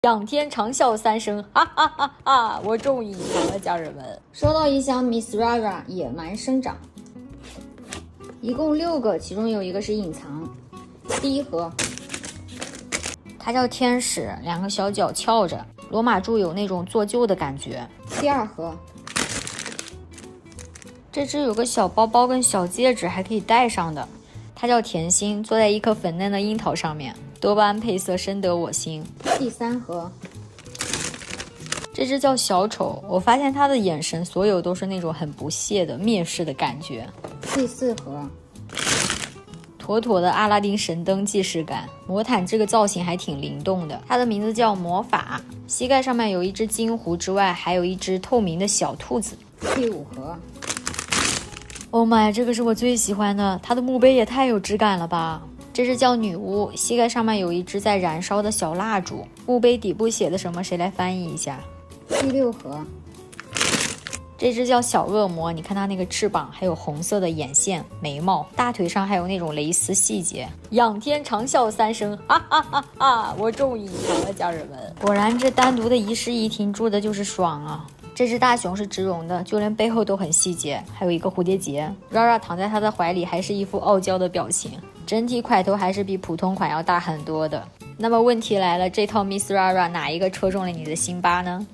仰天长啸3声，哈哈哈哈！我终于赢了，家人们。收到一箱 Miss Rara 野蛮生长，一共6个，其中有一个是隐藏。第一盒，它叫天使，2个小脚翘着，罗马柱有那种做旧的感觉。第二盒，这只有个小包包跟小戒指，还可以戴上的。它叫甜心，坐在一颗粉嫩的樱桃上面，多巴胺配色深得我心。第三盒，这只叫小丑，我发现它的眼神所有都是那种很不屑的蔑视的感觉。第四盒，妥妥的阿拉丁神灯既视感。魔毯这个造型还挺灵动的，它的名字叫魔法。膝盖上面有一只金狐之外，还有一只透明的小兔子。第五盒，Oh my， 这个是我最喜欢的，它的墓碑也太有质感了吧。这只叫女巫，膝盖上面有一只在燃烧的小蜡烛。墓碑底部写的什么？谁来翻译一下？第6盒，这只叫小恶魔，你看它那个翅膀，还有红色的眼线、眉毛，大腿上还有那种蕾丝细节。仰天长啸3声，哈哈哈哈！我终于赢了，家人们。果然这单独的遗失遗停住的就是爽啊。这只大熊是植绒的，就连背后都很细节，还有一个蝴蝶结。Rara 躺在他的怀里，还是一副傲娇的表情。整体块头还是比普通款要大很多的。那么问题来了，这套 Miss Rara 哪一个戳中了你的心巴呢？